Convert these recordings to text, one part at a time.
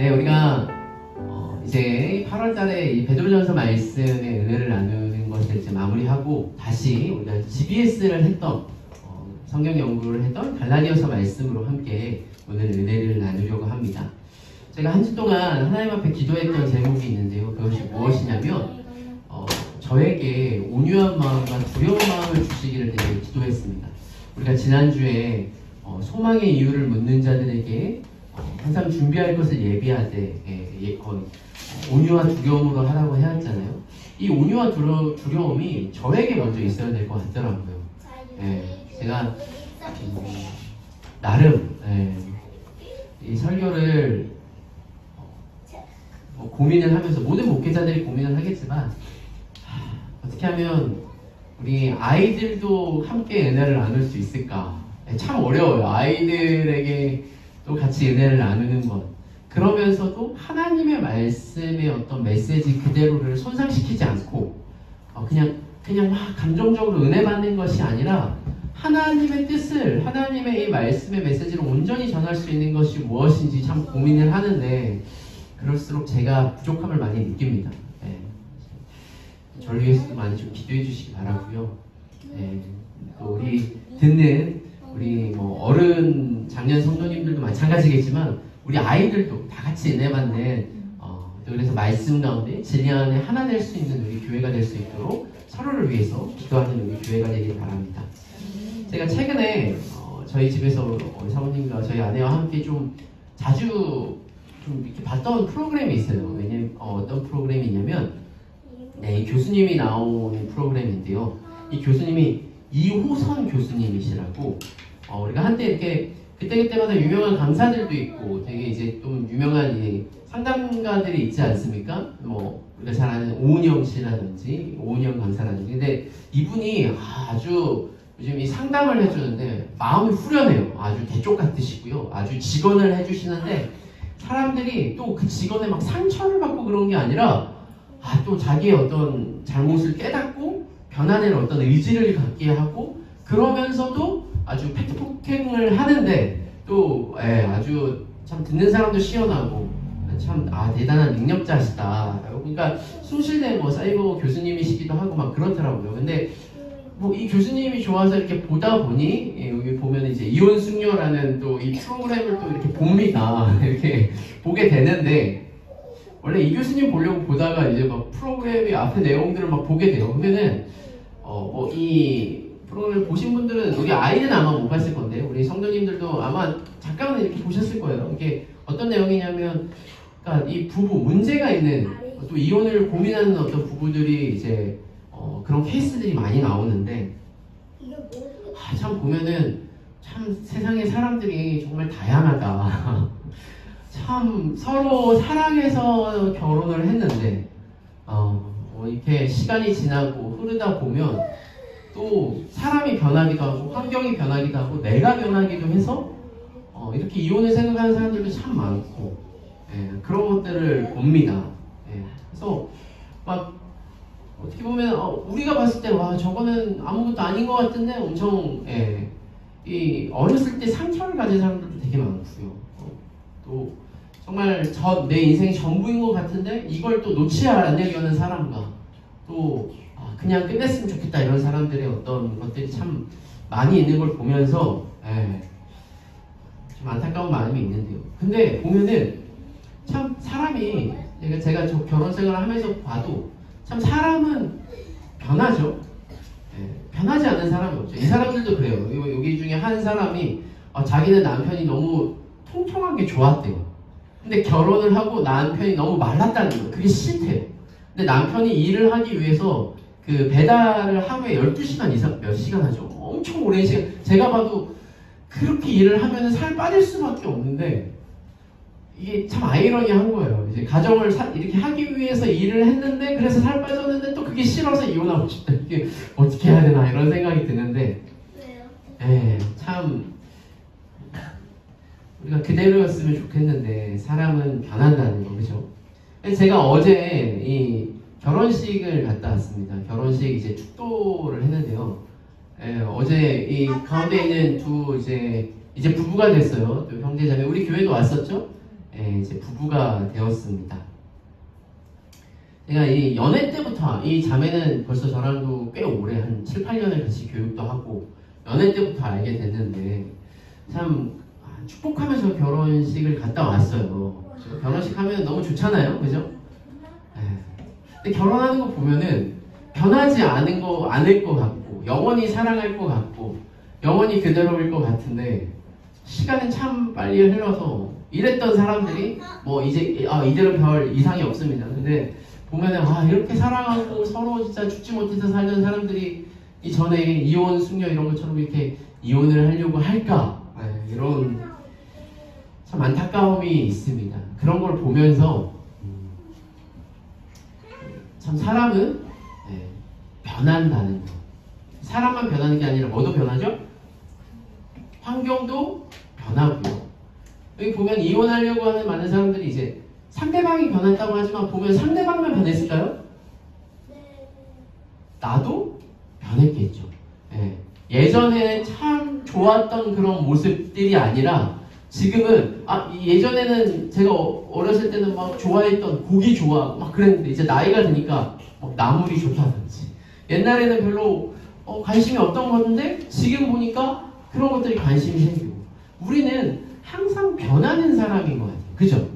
네, 우리가 이제 8월 달에 이 베드로전서 말씀의 은혜를 나누는 것을 이제 마무리하고 다시 우리가 GBS를 했던 성경 연구를 했던 갈라디아서 말씀으로 함께 오늘 은혜를 나누려고 합니다. 제가 한 주 동안 하나님 앞에 기도했던 제목이 있는데요. 그것이 무엇이냐면 저에게 온유한 마음과 두려운 마음을 주시기를 되게 기도했습니다. 우리가 지난주에 소망의 이유를 묻는 자들에게 항상 준비할 것을 예비하되 온유와 두려움으로 하라고 해왔잖아요. 이 온유와 두려움이 저에게 먼저 있어야 될 것 같더라고요. 제가 나름 이 설교를 고민을 하면서 모든 목회자들이 고민을 하겠지만 어떻게 하면 우리 아이들도 함께 은혜를 나눌 수 있을까? 참 어려워요. 아이들에게 또 같이 은혜를 나누는 것. 그러면서도 하나님의 말씀의 어떤 메시지 그대로를 손상시키지 않고 그냥 막 감정적으로 은혜 받는 것이 아니라 하나님의 뜻을, 하나님의 이 말씀의 메시지를 온전히 전할 수 있는 것이 무엇인지 참 고민을 하는데 그럴수록 제가 부족함을 많이 느낍니다. 저를 위해서도 많이 좀 기도해 주시기 바라고요. 또 우리 듣는 우리 어른 장년 성도님들도 마찬가지겠지만 우리 아이들도 다 같이 은혜 받는 또 그래서 말씀 가운데 진리 안에 하나 될 수 있는 우리 교회가 될 수 있도록 서로를 위해서 기도하는 우리 교회가 되길 바랍니다. 제가 최근에 저희 집에서 사모님과 저희 아내와 함께 좀 자주 좀 이렇게 봤던 프로그램이 있어요. 왜냐면 어떤 프로그램이 있냐면 이 교수님이 나오는 프로그램인데요. 이 교수님이 이호선 교수님이시라고 우리가 한때 이렇게 그때그때마다 유명한 강사들도 있고 되게 이제 좀 유명한 이 상담가들이 있지 않습니까? 우리가 잘 아는 오은영 씨라든지 오은영 강사라든지. 근데 이분이 아주 요즘 이 상담을 해주는데 마음이 후련해요. 아주 대쪽 같으시고요. 아주 직언을 해주시는데 사람들이 또 그 직언에 막 상처를 받고 그런 게 아니라 또 자기의 어떤 잘못을 깨닫고 변화될 어떤 의지를 갖게 하고 그러면서도 아주 팩트폭행을 하는데 또 아주 참 듣는 사람도 시원하고 참 대단한 능력자시다. 그러니까 숭실된 사이버 교수님이시기도 하고 막 그렇더라고요. 근데 이 교수님이 좋아서 이렇게 보다 보니 여기 보면 이제 이혼 숙녀라는 또 이 프로그램을 또 이렇게 봅니다. 이렇게 보게 되는데 원래 이 교수님 보려고 보다가 이제 막 프로그램의 앞에 내용들을 막 보게 돼요. 그러면은 이 프로그램을 보신 분들은 우리 아이는 아마 못 봤을 건데 우리 성도님들도 아마 잠깐은 이렇게 보셨을 거예요. 이게 어떤 내용이냐면 그러니까 이 부부 문제가 있는 또 이혼을 고민하는 어떤 부부들이 이제 그런 케이스들이 많이 나오는데 참 보면은 참 세상의 사람들이 정말 다양하다. 참 서로 사랑해서 결혼을 했는데 이렇게 시간이 지나고 흐르다 보면 또 사람이 변하기도 하고 환경이 변하기도 하고 내가 변하기도 해서 이렇게 이혼을 생각하는 사람들도 참 많고 그런 것들을 봅니다. 그래서 막 어떻게 보면 우리가 봤을 때 와 저거는 아무것도 아닌 것 같은데 엄청 이 어렸을 때 상처를 가진 사람들도 되게 많고요. 또 정말 내 인생이 전부인 것 같은데 이걸 또 놓지 않으려는 사람과 또 그냥 끝냈으면 좋겠다 이런 사람들의 어떤 것들이 참 많이 있는 걸 보면서 좀 안타까운 마음이 있는데요. 근데 보면은 참 사람이 제가 저 결혼 생활을 하면서 봐도 참 사람은 변하죠. 변하지 않는 사람이 없죠. 이 사람들도 그래요. 여기 중에 한 사람이 자기는 남편이 너무 통통하게 좋았대요. 근데 결혼을 하고 남편이 너무 말랐다는 거예요. 그게 싫대요. 근데 남편이 일을 하기 위해서 그 배달을 하루에 12시간 이상 몇 시간 하죠. 엄청 오랜 시간. 제가 봐도 그렇게 일을 하면 살 빠질 수밖에 없는데 이게 참 아이러니한 거예요. 이제 가정을 이렇게 하기 위해서 일을 했는데 그래서 살 빠졌는데 또 그게 싫어서 이혼하고 싶다. 이게 어떻게 해야 되나 이런 생각이 드는데 참 우리가 그대로였으면 좋겠는데 사람은 변한다는 거 그죠? 제가 어제 이 결혼식을 갔다 왔습니다. 결혼식 이제 축도를 했는데요. 어제 이 가운데 있는 두 이제 부부가 됐어요. 또 형제자매 우리 교회도 왔었죠. 이제 부부가 되었습니다. 제가 이 연애 때부터, 이 자매는 벌써 저랑도 꽤 오래, 한 7, 8년을 같이 교육도 하고, 연애 때부터 알게 됐는데, 참, 축복하면서 결혼식을 갔다 왔어요. 결혼식 하면 너무 좋잖아요. 그죠? 근데 결혼하는 거 보면은, 변하지 않을 것 같고, 영원히 사랑할 것 같고, 영원히 그대로일 것 같은데, 시간은 참 빨리 흘러서, 이랬던 사람들이, 뭐, 이대로 별 이상이 없습니다. 근데, 보면은 이렇게 사랑하고 서로 진짜 죽지 못해서 살던 사람들이 이전에 이혼 숙녀 이런 것처럼 이렇게 이혼을 하려고 할까, 이런 참 안타까움이 있습니다. 그런 걸 보면서 참 사람은 변한다는 거. 사람만 변하는 게 아니라 뭐도 변하죠? 환경도 변하고요. 여기 보면 이혼하려고 하는 많은 사람들이 이제 상대방이 변했다고 하지만 보면 상대방만 변했을까요? 나도 변했겠죠. 예전에는 참 좋았던 그런 모습들이 아니라 지금은 예전에는 제가 어렸을 때는 막 좋아했던 고기 좋아하고 막 그랬는데 이제 나이가 드니까 나물이 좋다든지 옛날에는 별로 관심이 없던 건데 지금 보니까 그런 것들이 관심이 생기고 우리는 항상 변하는 사람인 것 같아요. 그죠?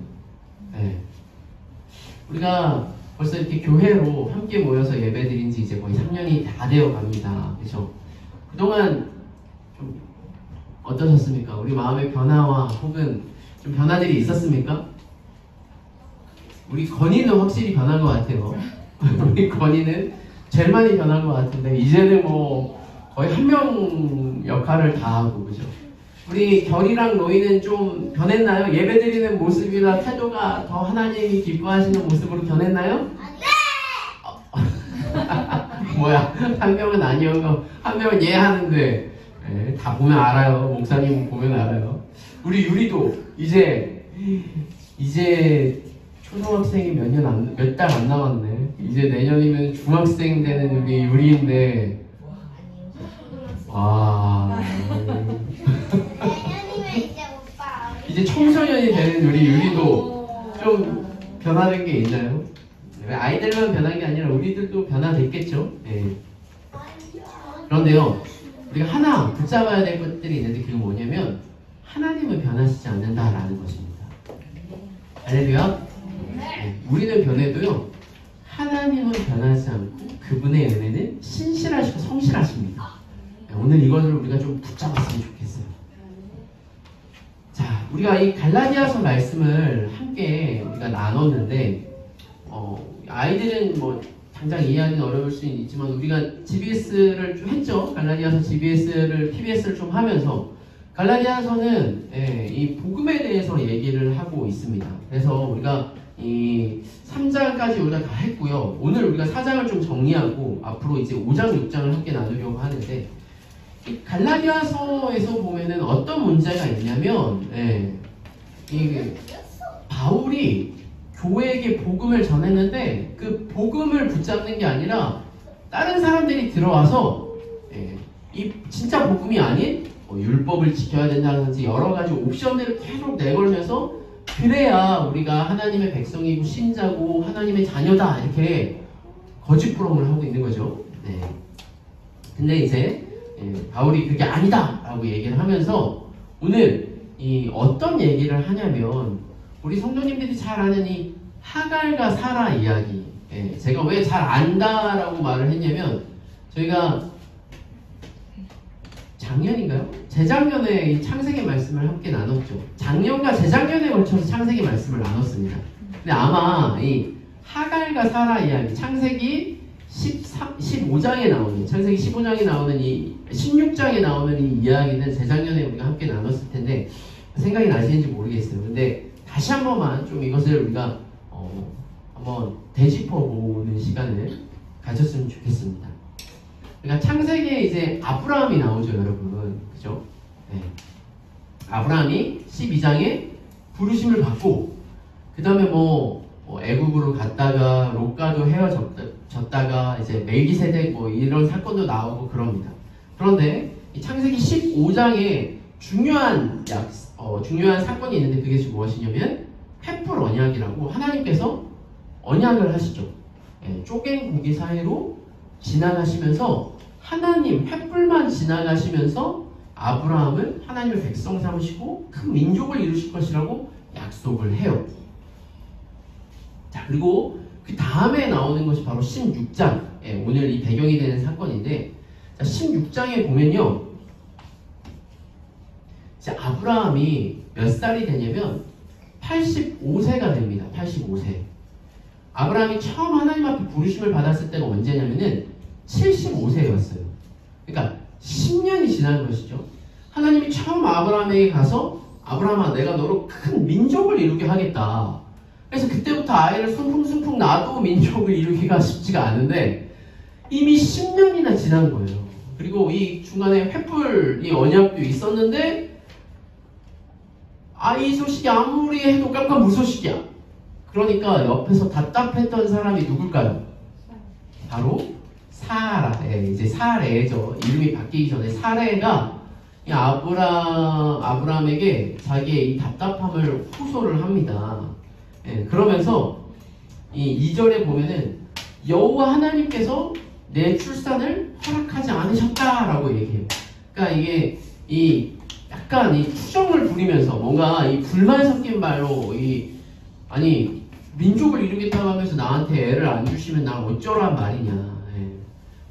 우리가 벌써 이렇게 교회로 함께 모여서 예배드린 지 이제 거의 3년이 다 되어 갑니다. 그죠? 그동안 좀 어떠셨습니까? 우리 마음의 변화와 혹은 좀 변화들이 있었습니까? 우리 건이는 확실히 변한 것 같아요. 우리 건이는 제일 많이 변한 것 같은데 이제는 뭐 거의 한 명 역할을 다 하고 그죠? 우리 결이랑 로이는 좀 변했나요? 예배드리는 모습이나 태도가 더 하나님이 기뻐하시는 모습으로 변했나요? 네! 뭐야, 한 명은 아니어서 한 명은 예 하는데 다 보면 알아요. 목사님 보면 알아요. 우리 유리도 이제 초등학생이 몇 달 안 남았네. 이제 내년이면 중학생 되는 우리 유리인데 와 이제 청소년이 되는 우리 유리도 좀 변화된 게 있나요? 아이들만 변한 게 아니라 우리들도 변화됐겠죠. 그런데요, 우리가 하나 붙잡아야 될 것들이 있는데 그게 뭐냐면 하나님은 변하시지 않는다라는 것입니다. 할렐루야. 우리는 변해도요 하나님은 변하지 않고 그분의 은혜는 신실하시고 성실하십니다. 오늘 이것을 우리가 좀 붙잡았으면 좋겠어요. 자, 우리가 이 갈라디아서 말씀을 함께 우리가 나눴는데 아이들은 뭐 당장 이해하기는 어려울 수 있지만 우리가 GBS를 좀 했죠. 갈라디아서 GBS를 PBS를 좀 하면서 갈라디아서는 이 복음에 대해서 얘기를 하고 있습니다. 그래서 우리가 이 3장까지 우리가 다 했고요. 오늘 우리가 4장을 좀 정리하고 앞으로 이제 5장, 6장을 함께 나누려고 하는데 이 갈라디아서에서 보면은 어떤 문제가 있냐면 이 바울이 교회에게 복음을 전했는데 그 복음을 붙잡는 게 아니라 다른 사람들이 들어와서 이 진짜 복음이 아닌 율법을 지켜야 된다든지 여러 가지 옵션들을 계속 내걸면서 그래야 우리가 하나님의 백성이고 신자고 하나님의 자녀다 이렇게 거짓부렁을 하고 있는 거죠. 근데 이제 바울이 그게 아니다 라고 얘기를 하면서 오늘 이 어떤 얘기를 하냐면 우리 성도님들이 잘 아는 이 하갈과 사라 이야기 제가 왜 잘 안다라고 말을 했냐면 저희가 작년인가요? 재작년에 이 창세기 말씀을 함께 나눴죠. 작년과 재작년에 걸쳐서 창세기 말씀을 나눴습니다. 근데 아마 이 하갈과 사라 이야기 창세기 15장에 나오는 창세기 15장에 나오는 이 16장에 나오는 이 이야기는 재작년에 우리가 함께 나눴을 텐데 생각이 나시는지 모르겠어요. 근데 다시 한 번만 좀 이것을 우리가 한번 되짚어 보는 시간을 가졌으면 좋겠습니다. 그러니까 창세기에 이제 아브라함이 나오죠, 여러분. 그죠? 아브라함이 12장에 부르심을 받고 그 다음에 애굽으로 갔다가 롯과도 헤어졌다가 이제 멜기세덱 이런 사건도 나오고 그럽니다. 그런데 이 창세기 15장에 중요한 사건이 있는데 그게 무엇이냐면 횃불 언약이라고 하나님께서 언약을 하시죠. 예, 쪼갠 고기 사이로 지나가시면서 하나님 횃불만 지나가시면서 아브라함을 하나님의 백성 삼으시고 큰 민족을 이루실 것이라고 약속을 해요. 자, 그리고 그 다음에 나오는 것이 바로 16장. 예, 오늘 이 배경이 되는 사건인데, 자, 16장에 보면요, 이제 아브라함이 몇 살이 되냐면 85세가 됩니다. 85세. 아브라함이 처음 하나님 앞에 부르심을 받았을 때가 언제냐면은 75세였어요. 그러니까 10년이 지난 것이죠. 하나님이 처음 아브라함에게 가서 아브라함아, 내가 너로 큰 민족을 이루게 하겠다. 그래서 그때부터 아이를 순풍순풍 낳아도 민족을 이루기가 쉽지가 않은데 이미 10년이나 지난 거예요. 그리고 이 중간에 횃불 이 언약도 있었는데 이 소식이 아무리 해도 깜깜무소식이야. 그러니까 옆에서 답답했던 사람이 누굴까요? 바로 사라. 이제 사레죠. 이름이 바뀌기 전에 사레가 이 아브라함에게 자기의 이 답답함을 호소를 합니다. 그러면서 이 2절에 보면은 여호와 하나님께서 내 출산을 허락하지 않으셨다라고 얘기해요. 그러니까 이게 약간 이 투정을 부리면서 뭔가 이 불만 섞인 말로 아니 민족을 이루겠다고 하면서 나한테 애를 안 주시면 나 어쩌란 말이냐.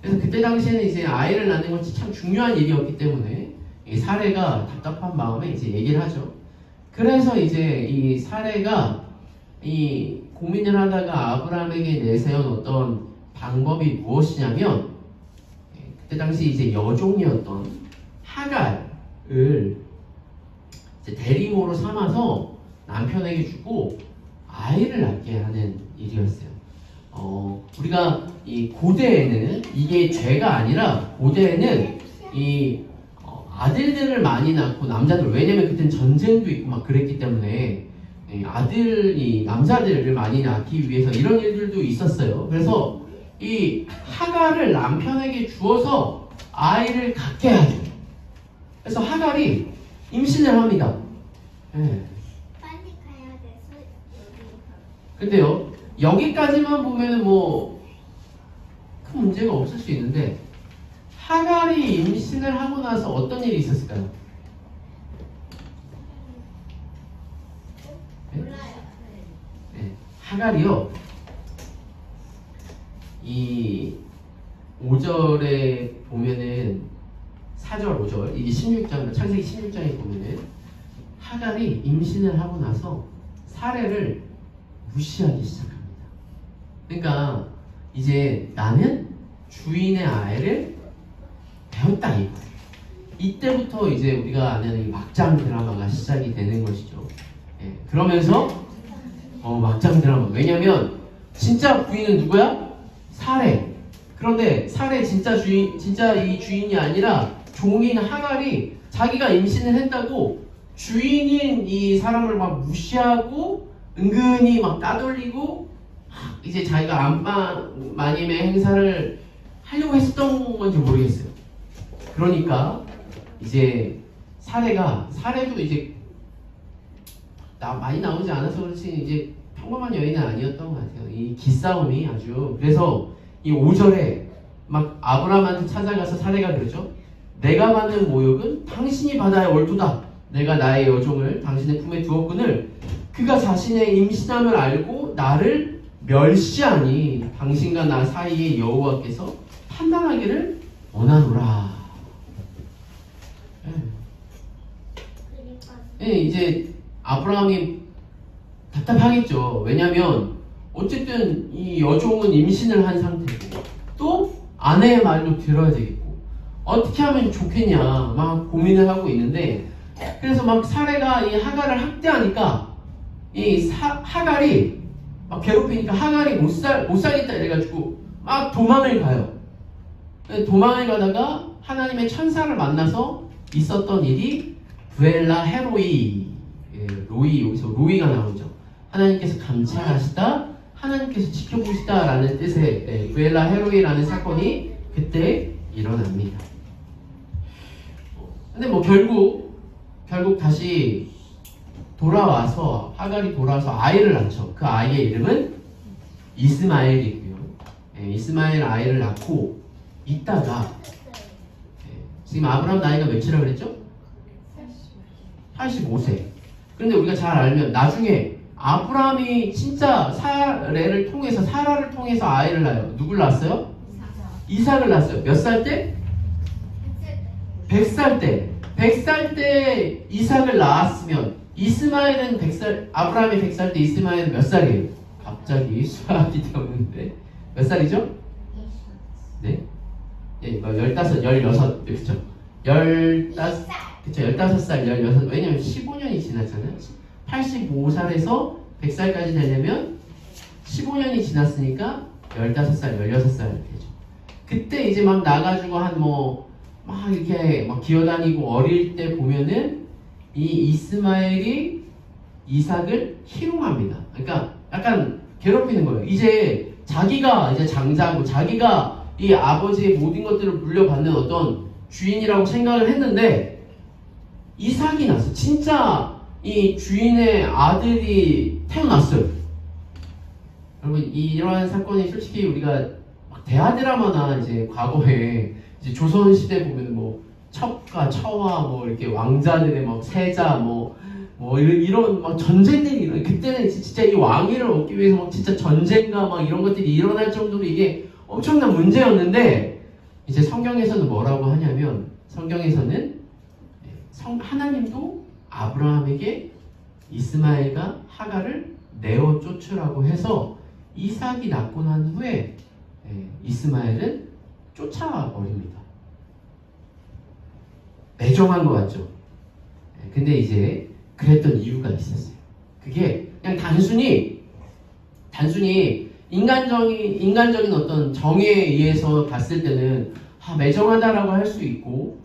그래서 그때 당시에는 이제 아이를 낳는 것이 참 중요한 일이었기 때문에 이 사례가 답답한 마음에 이제 얘기를 하죠. 그래서 이제 이 사례가 이 고민을 하다가 아브라함에게 내세운 어떤 방법이 무엇이냐면 그때 당시 이제 여종이었던 하갈을 이제 대리모로 삼아서 남편에게 주고 아이를 낳게 하는 일이었어요. 우리가 이 고대에는 이게 죄가 아니라 고대에는 아들들을 많이 낳고 남자들, 왜냐면 그때는 전쟁도 있고 막 그랬기 때문에 남자들을 많이 낳기 위해서 이런 일들도 있었어요. 그래서 이 하갈을 남편에게 주어서 아이를 갖게 하죠. 그래서 하갈이 임신을 합니다. 빨리 가야 돼서 여기. 근데요, 여기까지만 보면 뭐 큰 문제가 없을 수 있는데 하갈이 임신을 하고 나서 어떤 일이 있었을까요? 몰라요. 하갈이요, 이 5절에 보면은 4절, 5절, 이게 16장, 창세기 16장에 보면은 하갈이 임신을 하고 나서 사례를 무시하기 시작합니다. 그러니까 이제 나는 주인의 아이를 배웠다 이거예요. 이때부터 이제 우리가 아는 이 막장 드라마가 시작이 되는 것이죠. 그러면서 막장 드라마. 왜냐면 진짜 부인은 누구야? 사례. 그런데 사례 진짜 이 주인이 아니라 종인 하갈이 자기가 임신을 했다고 주인인 이 사람을 막 무시하고 은근히 막 따돌리고 이제 자기가 안마님의 행사를 하려고 했었던 건지 모르겠어요. 그러니까 이제 사례도 이제 많이 나오지 않아서 그렇지 이제 평범한 여인은 아니었던 것 같아요. 이 기싸움이 아주. 그래서 이 5절에 막 아브라함한테 찾아가서 사례가 그러죠. 내가 받는 모욕은 당신이 받아야 옳도다. 내가 나의 여종을 당신의 품에 두었거늘 그가 자신의 임신함을 알고 나를 멸시하니 당신과 나 사이에 여호와께서 판단하기를 원하노라. 이제 아브라함이 답답하겠죠. 왜냐면 어쨌든 이 여종은 임신을 한 상태고 또 아내의 말도 들어야 되겠고 어떻게 하면 좋겠냐 막 고민을 하고 있는데, 그래서 막 사례가 이 하갈을 학대하니까 이 하갈이 막 괴롭히니까 하갈이 못 살겠다 이래가지고 막 도망을 가요. 도망을 가다가 하나님의 천사를 만나서 있었던 일이 브엘라 헤로이, 여기서 로이가 나오죠. 하나님께서 감찰하시다, 하나님께서 지켜보시다 라는 뜻의 브엘라 헤로이라는 사건이 그때 일어납니다. 근데 뭐 결국 다시 돌아와서 하갈이 돌아와서 아이를 낳죠. 그 아이의 이름은 이스마엘이고요. 예, 이스마엘 아이를 낳고 있다가 지금 아브라함 나이가 몇이라고 그랬죠? 85세. 그런데 우리가 잘 알면 나중에 아브라함이 진짜 사라를 통해서 아이를 낳아요. 누굴 낳았어요? 이삭을 낳았어요. 몇 살 때? 100살 때. 100살 때 이삭을 낳았으면 이스마엘은 100살, 아브라함이 100살 때 이스마엘은 몇 살이에요? 갑자기 수학이 되었는데 몇 살이죠? 네? 예, 15, 16, 그쵸? 15살, 16, 왜냐면 15년이 지났잖아요. 85살에서 100살까지 되려면 15년이 지났으니까 15살, 16살 되죠. 그때 이제 막 나가지고 막 이렇게 막 기어다니고 어릴 때 보면은 이 이스마엘이 이삭을 희롱합니다. 그러니까 약간 괴롭히는 거예요. 이제 자기가 이제 장자고 자기가 이 아버지의 모든 것들을 물려받는 어떤 주인이라고 생각을 했는데 이삭이 났어. 진짜 이 주인의 아들이 태어났어요. 여러분 이러한 사건이 솔직히 우리가 막 대하드라마나 이제 과거에 이제 조선 시대 보면 뭐 첩과 처와 뭐 이렇게 왕자들의 막 세자 뭐 이런 막 전쟁들이 일어나. 그때는 진짜 이 왕위를 얻기 위해서 막 진짜 전쟁과 막 이런 것들이 일어날 정도로 이게 엄청난 문제였는데 이제 성경에서는 뭐라고 하냐면 성경에서는 하나님도 아브라함에게 이스마엘과 하갈을 내어 쫓으라고 해서 이삭이 낳고 난 후에 이스마엘은 쫓아버립니다. 매정한 것 같죠? 근데 이제 그랬던 이유가 있었어요. 그게 그냥 단순히 인간적인 어떤 정의에 의해서 봤을 때는 매정하다라고 할 수 있고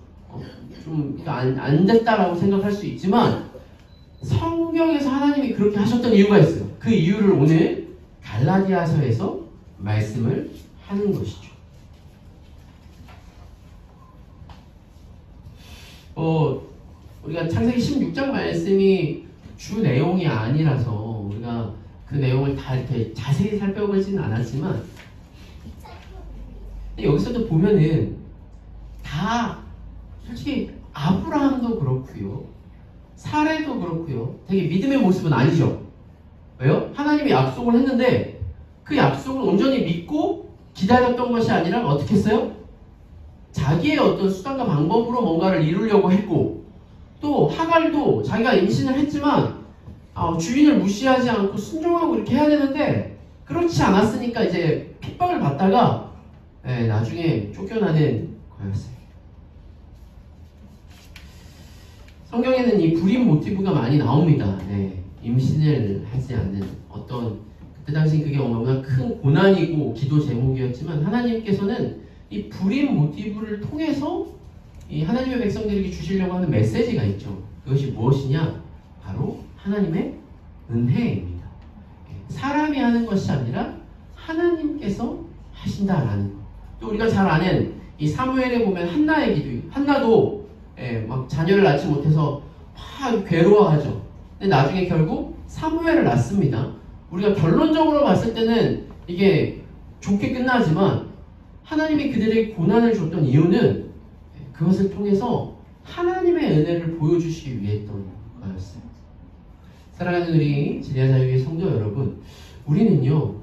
좀 안 됐다라고 생각할 수 있지만 성경에서 하나님이 그렇게 하셨던 이유가 있어요. 그 이유를 오늘 갈라디아서에서 말씀을 하는 것이죠. 우리가 창세기 16장 말씀이 주 내용이 아니라서 우리가 그 내용을 다 이렇게 자세히 살펴보지는 않았지만 여기서도 보면은 다 솔직히 아브라함도 그렇고요, 사례도 그렇고요, 되게 믿음의 모습은 아니죠. 왜요? 하나님이 약속을 했는데 그 약속을 온전히 믿고 기다렸던 것이 아니라 어떻게 했어요? 자기의 어떤 수단과 방법으로 뭔가를 이루려고 했고, 또 하갈도 자기가 임신을 했지만 주인을 무시하지 않고 순종하고 이렇게 해야 되는데 그렇지 않았으니까 이제 핍박을 받다가 나중에 쫓겨나는 거였어요. 성경에는 이 불임 모티브가 많이 나옵니다. 임신을 하지 않는 어떤, 그때 당시 그게 너무나 큰 고난이고 기도 제목이었지만 하나님께서는 이 불임 모티브를 통해서 이 하나님의 백성들에게 주시려고 하는 메시지가 있죠. 그것이 무엇이냐? 바로 하나님의 은혜입니다. 사람이 하는 것이 아니라 하나님께서 하신다라는 것. 또 우리가 잘 아는 이 사무엘에 보면 한나의 기도, 한나도 막 자녀를 낳지 못해서 막 괴로워하죠. 근데 나중에 결국 사무엘을 낳습니다. 우리가 결론적으로 봤을 때는 이게 좋게 끝나지만 하나님이 그들에게 고난을 줬던 이유는 그것을 통해서 하나님의 은혜를 보여주시기 위해 했던 거였어요. 사랑하는 우리 진리자유의 성도 여러분, 우리는요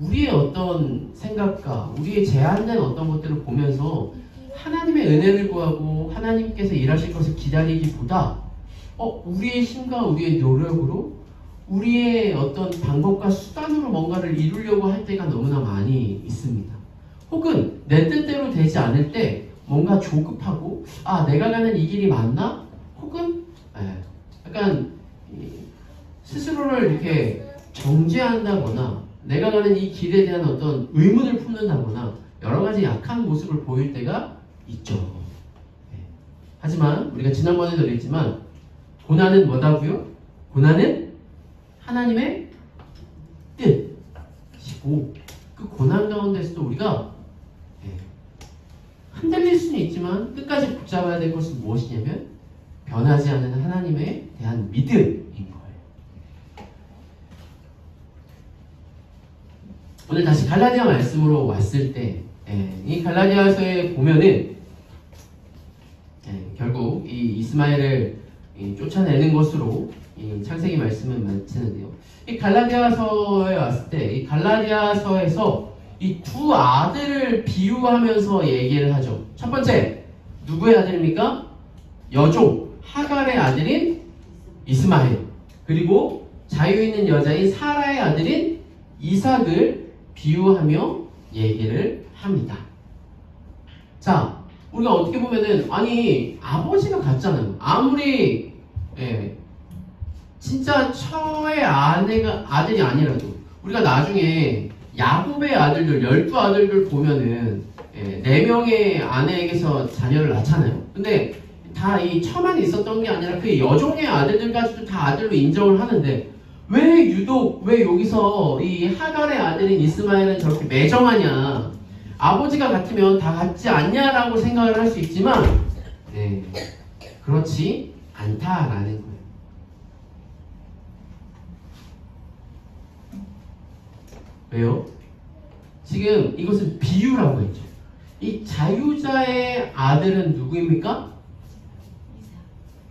우리의 어떤 생각과 우리의 제한된 어떤 것들을 보면서 하나님의 은혜를 구하고 하나님께서 일하실 것을 기다리기보다 우리의 힘과 우리의 노력으로 우리의 어떤 방법과 수단으로 뭔가를 이루려고 할 때가 너무나 많이 있습니다. 혹은 내 뜻대로 되지 않을 때 뭔가 조급하고 내가 가는 이 길이 맞나? 혹은 약간 스스로를 이렇게 정죄한다거나 내가 가는 이 길에 대한 어떤 의문을 품는다거나 여러 가지 약한 모습을 보일 때가 있죠. 하지만 우리가 지난번에도 그랬지만 고난은 뭐다고요? 고난은 하나님의 뜻이고 그 고난 가운데서도 우리가 흔들릴 수는 있지만 끝까지 붙잡아야 될 것은 무엇이냐면 변하지 않는 하나님에 대한 믿음인 거예요. 오늘 다시 갈라디아 말씀으로 왔을 때, 이 갈라디아서에 보면은 결국 이 이스마엘을 쫓아내는 것으로 이 창세기 말씀은 마치는데요. 이 갈라디아서에 왔을 때, 이 갈라디아서에서 이 두 아들을 비유하면서 얘기를 하죠. 첫 번째, 누구의 아들입니까? 여종, 하갈의 아들인 이스마엘. 그리고 자유 있는 여자인 사라의 아들인 이삭을 비유하며 얘기를 합니다. 자, 우리가 어떻게 보면은, 아니, 아버지가 같잖아요. 아무리, 진짜 처의 아들이 아니라도, 우리가 나중에 야곱의 아들들, 12아들들 보면은, 4명의 아내에게서 자녀를 낳잖아요. 근데 다 이 처만 있었던 게 아니라 그 여종의 아들들까지도 다 아들로 인정을 하는데, 왜 여기서 이 하갈의 아들인 이스마엘은 저렇게 매정하냐? 아버지가 같으면 다 같지 않냐라고 생각을 할 수 있지만, 그렇지 않다라는 거예요. 왜요? 지금 이것은 비유라고 했죠. 이 자유자의 아들은 누구입니까?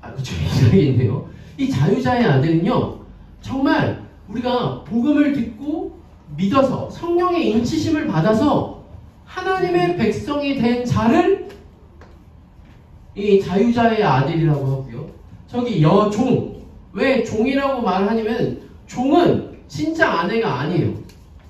그렇죠. 이삭인데요. 이 자유자의 아들은요, 정말 우리가 복음을 듣고 믿어서 성령의 인치심을 받아서 하나님의 백성이 된 자를 이 자유자의 아들이라고 하고요. 저기 여종, 왜 종이라고 말하냐면 종은 진짜 아내가 아니에요.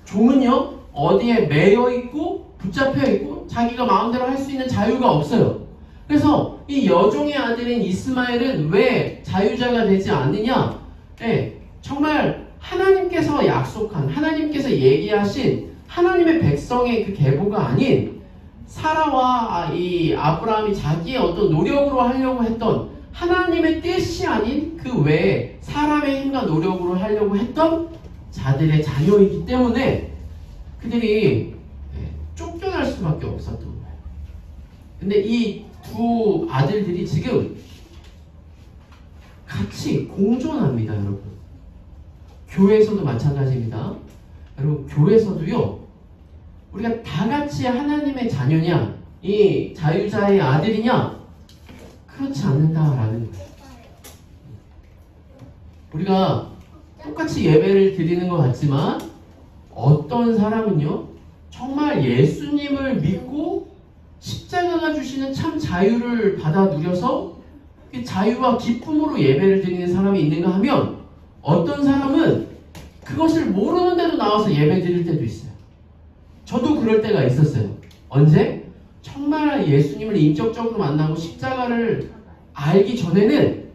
종은요, 어디에 매여 있고 붙잡혀 있고 자기가 마음대로 할 수 있는 자유가 없어요. 그래서 이 여종의 아들인 이스마엘은 왜 자유자가 되지 않느냐? 정말 하나님께서 약속한, 하나님께서 얘기하신 하나님의 백성의 그 계보가 아닌 사라와 이 아브라함이 자기의 어떤 노력으로 하려고 했던 하나님의 뜻이 아닌 그 외에 사람의 힘과 노력으로 하려고 했던 자들의 자녀이기 때문에 그들이 쫓겨날 수밖에 없었던 거예요. 근데 이 두 아들들이 지금 같이 공존합니다, 여러분. 교회에서도 마찬가지입니다. 여러분, 교회에서도요, 우리가 다 같이 하나님의 자녀냐, 이 자유자의 아들이냐, 그렇지 않는다라는 거예요. 우리가 똑같이 예배를 드리는 것 같지만 어떤 사람은요, 정말 예수님을 믿고 십자가가 주시는 참 자유를 받아 누려서 자유와 기쁨으로 예배를 드리는 사람이 있는가 하면, 어떤 사람은 그것을 모르는데도 나와서 예배 드릴 때도 있어요. 저도 그럴 때가 있었어요. 언제? 정말 예수님을 인격적으로 만나고 십자가를 알기 전에는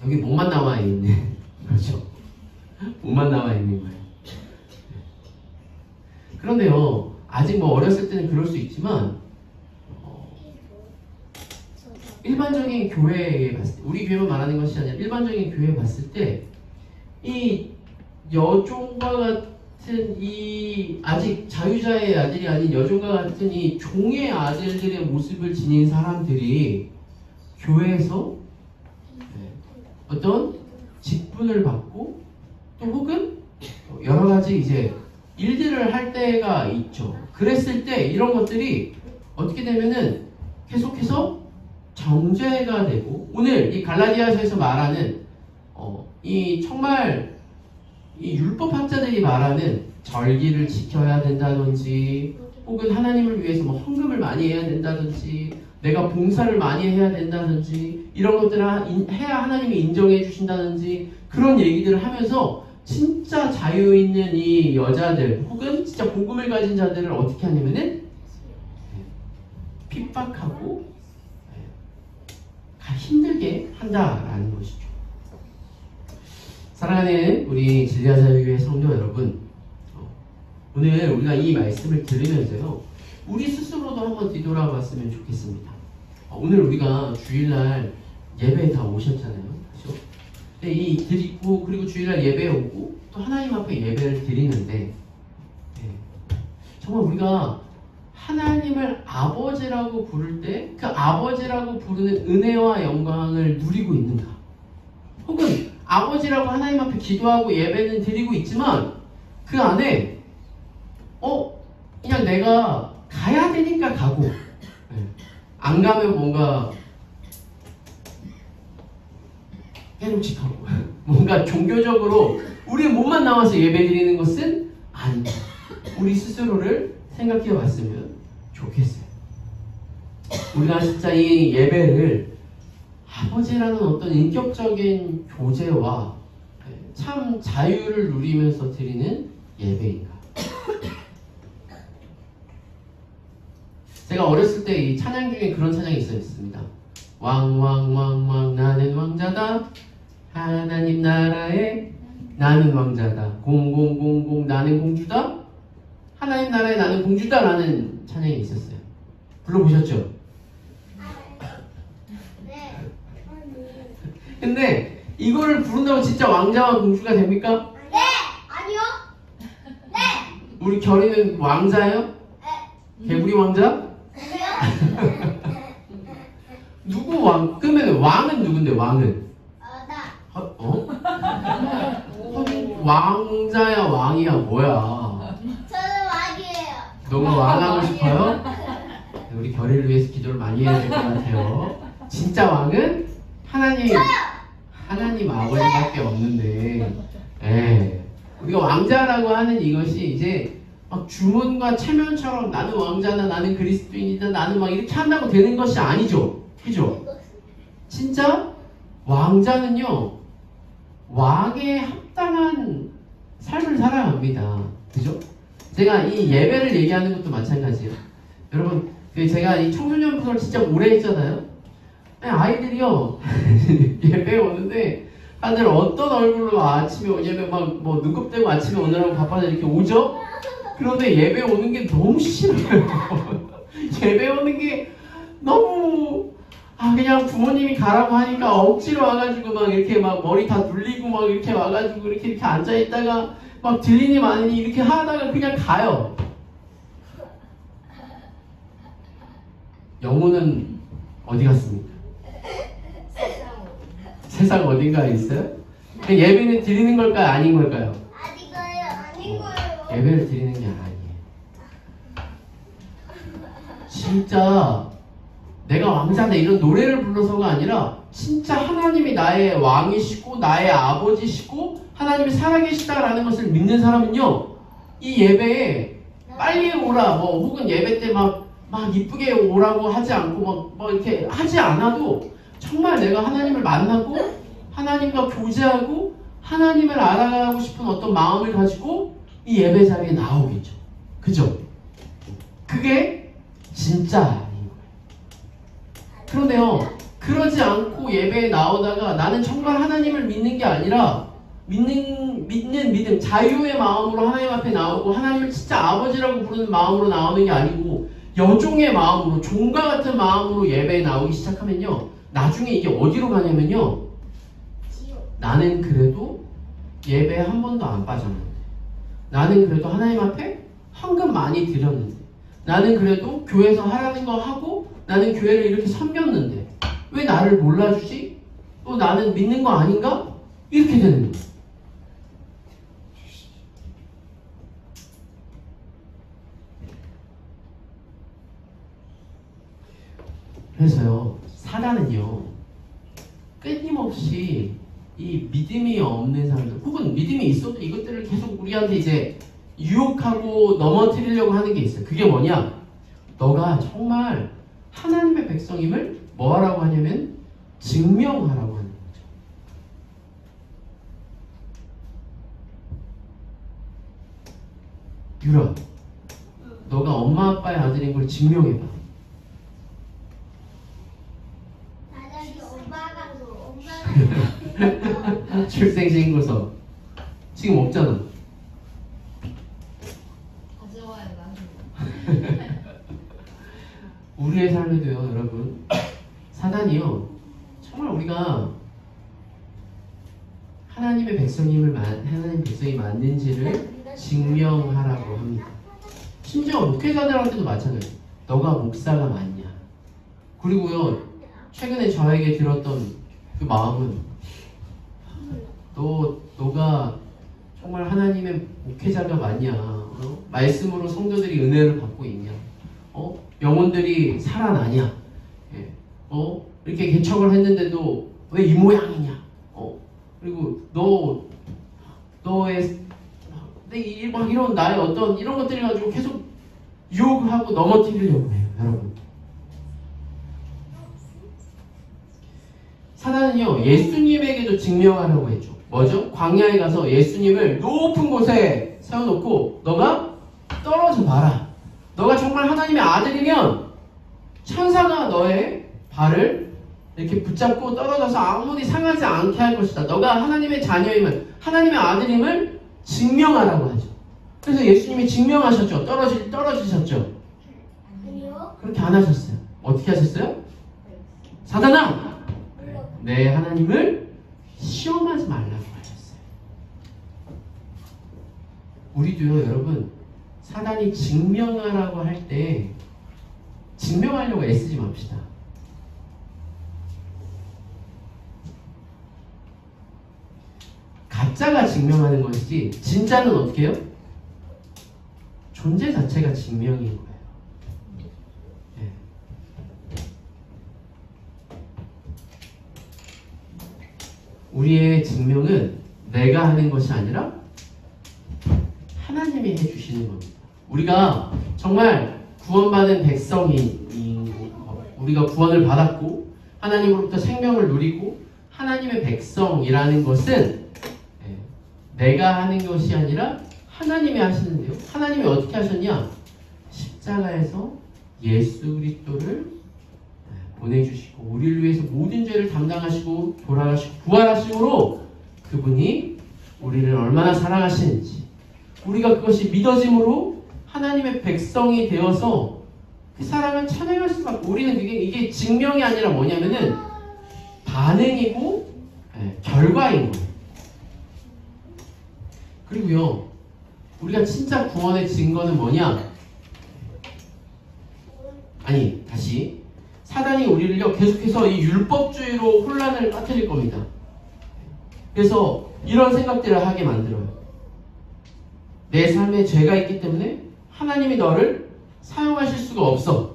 여기 목만 나와 있는, 그렇죠? 목만 나와 있는 거예요. 그런데요, 아직 뭐 어렸을 때는 그럴 수 있지만, 일반적인 교회에 봤을 때, 우리 교회만 말하는 것이 아니라 일반적인 교회에 봤을 때, 이 여종과 같은 이 아직 자유자의 아들이 아닌 여종과 같은 이 종의 아들들의 모습을 지닌 사람들이 교회에서 어떤 직분을 받고 또 혹은 여러 가지 이제 일들을 할 때가 있죠. 그랬을 때 이런 것들이 어떻게 되면은 계속해서 정죄가 되고, 오늘 이 갈라디아서에서 말하는 이 정말 이 율법학자들이 말하는 절기를 지켜야 된다든지, 혹은 하나님을 위해서 뭐 헌금을 많이 해야 된다든지, 내가 봉사를 많이 해야 된다든지, 이런 것들을 해야 하나님이 인정해 주신다든지, 그런 얘기들을 하면서 진짜 자유 있는 이 여자들 혹은 진짜 복음을 가진 자들을 어떻게 하냐면은 핍박하고 힘들게 한다라는 것이죠. 사랑하는 우리 진리아자유교회 성도 여러분, 오늘 우리가 이 말씀을 들으면서요, 우리 스스로도 한번 뒤돌아봤으면 좋겠습니다. 오늘 우리가 주일날 예배에 다 오셨잖아요, 그렇죠? 근데 드리고, 그리고 주일날 예배에 오고 또 하나님 앞에 예배를 드리는데, 정말 우리가 하나님을 아버지라고 부를 때 그 아버지라고 부르는 은혜와 영광을 누리고 있는가? 혹은 아버지라고 하나님 앞에 기도하고 예배는 드리고 있지만 그 안에 그냥 내가 가야 되니까 가고 안 가면 뭔가 깨름칙하고 뭔가 종교적으로 우리의 몸만 나와서 예배드리는 것은 아니다. 우리 스스로를 생각해 봤으면 좋겠어요. 우리가 진짜 이 예배를 아버지라는 어떤 인격적인 교제와 참 자유를 누리면서 드리는 예배인가? 제가 어렸을 때 이 찬양 중에 그런 찬양이 있었습니다. 왕왕왕왕 나는 왕자다. 하나님 나라에 나는 왕자다. 공공공공 나는 공주다. 하나님 나라에 나는 공주다 라는 찬양이 있었어요. 불러보셨죠? 네. 근데 이거를 부른다고 진짜 왕자와 공주가 됩니까? 네. 아니요. 네. 우리 결이는 왕자예요? 네. 개구리 왕자? 그래요? 누구 왕? 그러면 왕은 누군데 왕은? 나. 왕자야 왕이야 뭐야? 저는 왕이에요. 너가 왕하고 싶어요? 우리 결의를 위해서 기도를 많이 해야 될 것 같아요. 진짜 왕은 하나님 아버지밖에 없는데, 우리가 왕자라고 하는 이것이 이제 막 주문과 체면처럼 나는 왕자다, 나는 그리스도인이다, 나는 막 이렇게 한다고 되는 것이 아니죠, 그죠? 진짜 왕자는요 왕에 합당한 삶을 살아야 합니다, 그죠? 제가 이 예배를 얘기하는 것도 마찬가지예요. 여러분, 제가 이 청소년 부서를 진짜 오래 했잖아요. 아이들이요 예배 오는데 다들 어떤 얼굴로 아침에 오냐면 막 뭐 눈곱 떼고 아침에 오느라고 바빠서 이렇게 오죠. 그런데 예배 오는 게 너무 싫어요. 예배 오는 게 너무 그냥 부모님이 가라고 하니까 억지로 와가지고 막 이렇게 막 머리 다 눌리고 막 이렇게 와가지고 이렇게 앉아있다가 막 들리니 마니 이렇게 하다가 그냥 가요. 영혼은 어디 갔습니까? 세상 어딘가에 있어요? 예배는 드리는 걸까요? 아닌 걸까요? 아닌 거예요. 예배를 드리는 게 아니에요. 진짜 내가 왕자다 이런 노래를 불러서가 아니라 진짜 하나님이 나의 왕이시고 나의 아버지시고 하나님이 살아계시다라는 것을 믿는 사람은요 이 예배에 빨리 오라 뭐 혹은 예배 때 막 이쁘게 오라고 하지 않고 막 이렇게 하지 않아도 정말 내가 하나님을 만나고 하나님과 교제하고 하나님을 알아가고 싶은 어떤 마음을 가지고 이 예배 자리에 나오겠죠. 그죠? 그게 진짜인 거예요. 그런데요, 그러지 않고 예배에 나오다가 나는 정말 하나님을 믿는 게 아니라 믿는 믿음, 자유의 마음으로 하나님 앞에 나오고 하나님을 진짜 아버지라고 부르는 마음으로 나오는 게 아니고 여종의 마음으로 종과 같은 마음으로 예배에 나오기 시작하면요 나중에 이게 어디로 가냐면요 나는 그래도 예배에 한 번도 안 빠졌는데 나는 그래도 하나님 앞에 헌금 많이 드렸는데 나는 그래도 교회에서 하라는 거 하고 나는 교회를 이렇게 섬겼는데 왜 나를 몰라주지? 또 나는 믿는 거 아닌가? 이렇게 되는 거예요. 그래서요 사단은요 끊임없이 이 믿음이 없는 사람들 혹은 믿음이 있어도 이것들을 계속 우리한테 이제 유혹하고 넘어뜨리려고 하는 게 있어요. 그게 뭐냐? 너가 정말 하나님의 백성임을 뭐 하라고 하냐면 증명하라고 하는 거죠. 유라, 너가 엄마 아빠의 아들인 걸 증명해봐. 출생신고서 지금 없잖아. 가져와야 나중에. 우리의 삶에도요 여러분 사단이요 정말 우리가 하나님의 하나님 백성이 맞는지를 증명하라고 합니다. 심지어 목회자들한테도 마찬가지예요. 너가 목사가 맞냐? 그리고요, 최근에 저에게 들었던 그 마음은 너가 정말 하나님의 목회자가 맞냐? 말씀으로 성도들이 은혜를 받고 있냐? 영혼들이 살아나냐? 예. 이렇게 개척을 했는데도 왜 이 모양이냐? 그리고 너의 막 이런 나의 어떤 이런 것들을 가지고 계속 유혹을 하고 넘어뜨리려고 해요, 여러분. 사단은요, 예수님에게도 증명하려고 했죠. 뭐죠? 광야에 가서 예수님을 높은 곳에 세워놓고 너가 떨어져 봐라. 너가 정말 하나님의 아들이면 천사가 너의 발을 이렇게 붙잡고 떨어져서 아무리 상하지 않게 할 것이다. 너가 하나님의 자녀이면, 하나님의 아들임을 증명하라고 하죠. 그래서 예수님이 증명하셨죠. 떨어지셨죠. 아니요. 그렇게 안 하셨어요. 어떻게 하셨어요? 사단아! 내 하나님을 시험하지 말라고 하셨어요. 우리도요, 여러분, 사단이 증명하라고 할 때 증명하려고 애쓰지 맙시다. 가짜가 증명하는 것이지 진짜는 어떻게 해요? 존재 자체가 증명인 거예요. 예. 우리의 증명은 내가 하는 것이 아니라 하나님이 해주시는 겁니다. 우리가 정말 구원받은 백성이 우리가 구원을 받았고 하나님으로부터 생명을 누리고 하나님의 백성이라는 것은 내가 하는 것이 아니라 하나님이 하시는데요. 하나님이 어떻게 하셨냐? 십자가에서 예수 그리스도를 보내주시고 우리를 위해서 모든 죄를 담당하시고 돌아가시고 부활하심으로 그분이 우리를 얼마나 사랑하시는지 우리가 그것이 믿어짐으로 하나님의 백성이 되어서 그 사랑을 찬양할 수밖에. 우리는 이게 증명이 아니라 뭐냐면은 반응이고 결과인 거예요. 그리고요, 우리가 진짜 구원의 증거는 뭐냐? 아니, 다시 사단이 우리를요 계속해서 이 율법주의로 혼란을 빠뜨릴 겁니다. 그래서 이런 생각들을 하게 만들어요. 내 삶에 죄가 있기 때문에 하나님이 너를 사용하실 수가 없어.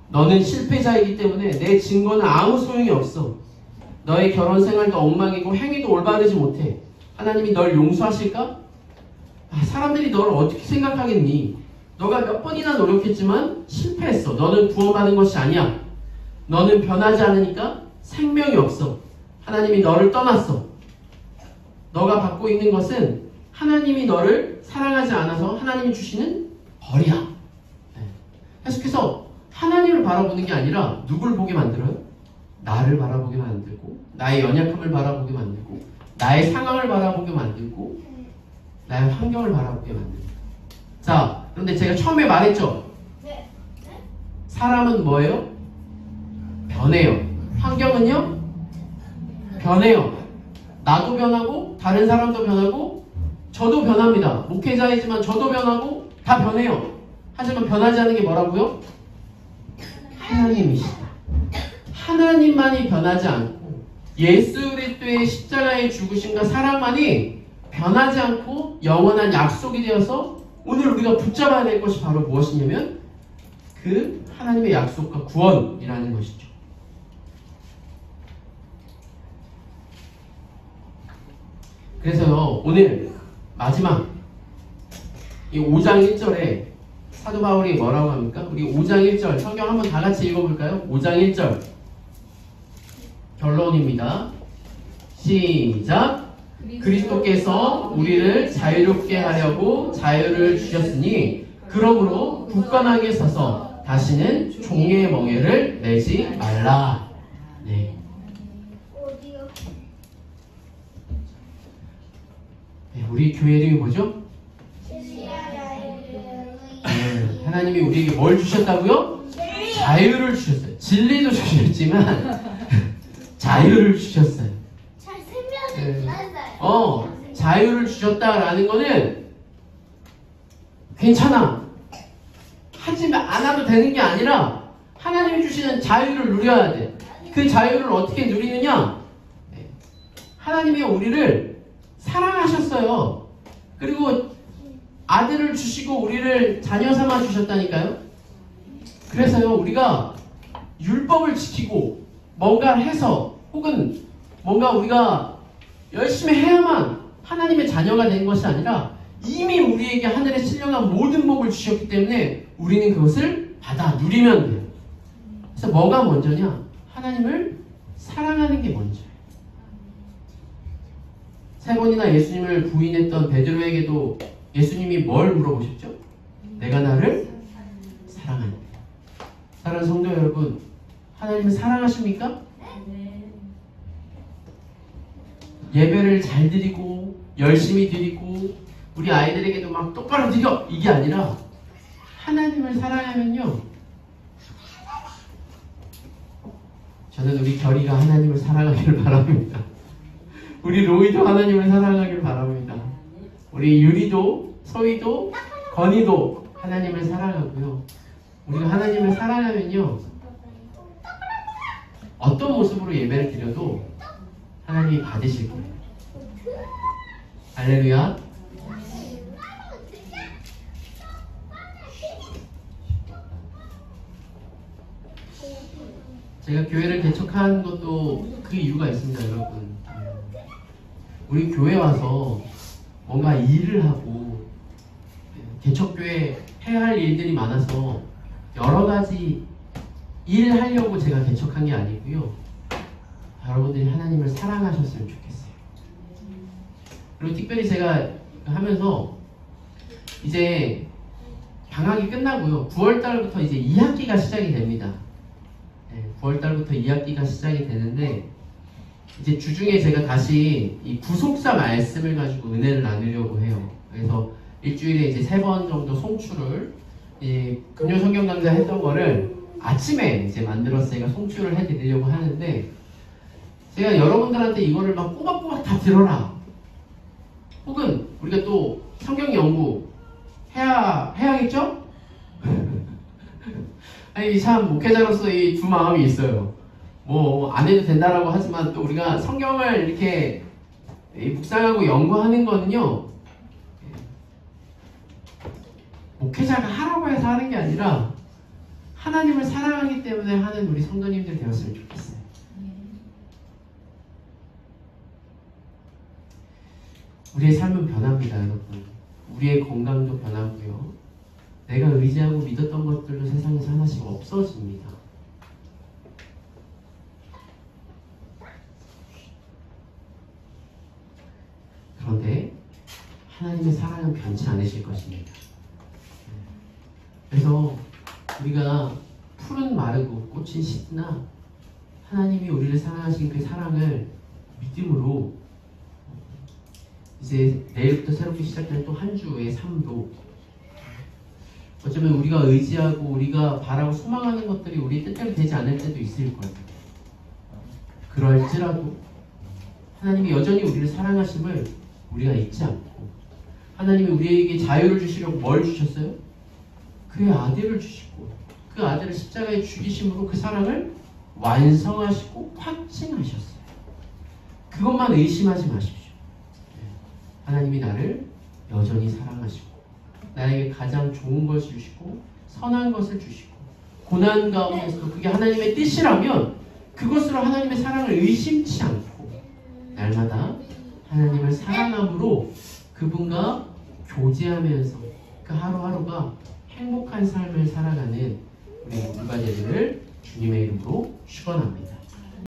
너는 실패자이기 때문에 내 증거는 아무 소용이 없어. 너의 결혼 생활도 엉망이고 행위도 올바르지 못해. 하나님이 널 용서하실까? 사람들이 너를 어떻게 생각하겠니? 너가 몇 번이나 노력했지만 실패했어. 너는 구원받은 것이 아니야. 너는 변하지 않으니까 생명이 없어. 하나님이 너를 떠났어. 너가 받고 있는 것은 하나님이 너를 사랑하지 않아서 하나님이 주시는 벌이야. 계속해서 하나님을 바라보는 게 아니라 누굴 보게 만들어요? 나를 바라보게 만들고 나의 연약함을 바라보게 만들고 나의 상황을 바라보게 만들고 나의 환경을 바라보게 만들고. 자, 그런데 제가 처음에 말했죠? 네. 사람은 뭐예요? 변해요. 환경은요? 변해요. 나도 변하고 다른 사람도 변하고 저도 변합니다. 목회자이지만 저도 변하고 다 변해요. 하지만 변하지 않는 게 뭐라고요? 하나님이시다. 하나님만이 변하지 않고 예수 그리스도의 십자가의 죽으심과 사랑만이 변하지 않고 영원한 약속이 되어서 오늘 우리가 붙잡아야 될 것이 바로 무엇이냐면 그 하나님의 약속과 구원이라는 것이죠. 그래서요, 오늘 마지막 이 5장 1절에 사도 바울이 뭐라고 합니까? 우리 5장 1절 성경 한번 다 같이 읽어볼까요? 5장 1절 결론입니다. 시작. 그리스도께서 우리를 자유롭게 하려고 자유를 주셨으니 그러므로 굳건하게 서서 다시는 종의 멍에를 내지 말라. 네. 어디요? 네, 우리 교회 이름이 뭐죠? 하나님이 우리에게 뭘 주셨다고요? 자유를 주셨어요. 진리도 주셨지만 자유를 주셨어요. 잘 설명을 잘했어요. 자유를 주셨다라는 거는 괜찮아. 안 하도 되는 게 아니라 하나님이 주시는 자유를 누려야 돼. 그 자유를 어떻게 누리느냐? 하나님이 우리를 사랑하셨어요. 그리고 아들을 주시고 우리를 자녀 삼아 주셨다니까요. 그래서요, 우리가 율법을 지키고 뭔가를 해서 혹은 뭔가 우리가 열심히 해야만 하나님의 자녀가 된 것이 아니라 이미 우리에게 하늘에 신령한 모든 복을 주셨기 때문에 우리는 그것을 받아 누리면 돼요. 그래서 뭐가 먼저냐? 하나님을 사랑하는 게 먼저예요. 세 번이나 예수님을 부인했던 베드로에게도 예수님이 뭘 물어보셨죠? 내가 나를 사랑하느냐. 사랑하는 성도 여러분, 하나님을 사랑하십니까? 예배를 잘 드리고 열심히 드리고 우리 아이들에게도 막 똑바로 드려 이게 아니라 하나님을 사랑하면요, 저는 우리 결이가 하나님을 사랑하기를 바랍니다. 우리 로이도 하나님을 사랑하기를 바랍니다. 우리 유리도, 소희도, 건이도 하나님을 사랑하고요. 우리가 하나님을 사랑하면요, 어떤 모습으로 예배를 드려도 하나님이 받으실 거예요. 할렐루야. 제가 교회를 개척한 것도 그 이유가 있습니다, 여러분. 우리 교회 와서 뭔가 일을 하고 개척교회 해야 할 일들이 많아서 여러 가지 일을 하려고 제가 개척한 게 아니고요. 여러분들이 하나님을 사랑하셨으면 좋겠어요. 그리고 특별히 제가 하면서 이제 방학이 끝나고요. 9월달부터 이제 2학기가 시작이 됩니다. 9월달부터 2학기가 시작이 되는데 이제 주중에 제가 다시 이 구속사 말씀을 가지고 은혜를 나누려고 해요. 그래서 일주일에 이제 3번 정도 송출을 이 금요 성경 강좌 했던 거를 아침에 이제 만들어서 제가 송출을 해드리려고 하는데 제가 여러분들한테 이거를 막 꼬박꼬박 다 들어라. 혹은 우리가 또 성경 연구 해야겠죠? 아니 참 목회자로서 이 두 마음이 있어요. 뭐 안 해도 된다라고 하지만 또 우리가 성경을 이렇게 묵상하고 연구하는 거는요, 목회자가 하라고 해서 하는 게 아니라 하나님을 사랑하기 때문에 하는 우리 성도님들 되었으면 좋겠어요. 우리의 삶은 변합니다, 여러분. 우리의 건강도 변하고요. 내가 의지하고 믿었던 것들도 세상에서 하나씩 없어집니다. 그런데 하나님의 사랑은 변치 않으실 것입니다. 그래서 우리가 풀은 마르고 꽃은 시드나 하나님이 우리를 사랑하신 그 사랑을 믿음으로 이제 내일부터 새롭게 시작되는 또 한 주의 삶도 어쩌면 우리가 의지하고 우리가 바라고 소망하는 것들이 우리 뜻대로 되지 않을 때도 있을 거예요. 그럴지라도 하나님이 여전히 우리를 사랑하심을 우리가 잊지 않고 하나님이 우리에게 자유를 주시려고 뭘 주셨어요? 그의 아들을 주시고 그 아들을 십자가에 죽이심으로 그 사랑을 완성하시고 확증하셨어요. 그것만 의심하지 마십시오. 하나님이 나를 여전히 사랑하시고 나에게 가장 좋은 것을 주시고 선한 것을 주시고 고난 가운데서도 그게 하나님의 뜻이라면 그것으로 하나님의 사랑을 의심치 않고 날마다 하나님을 사랑함으로 그분과 교제하면서 그 하루하루가 행복한 삶을 살아가는 우리 물가제들을 주님의 이름으로 축원합니다.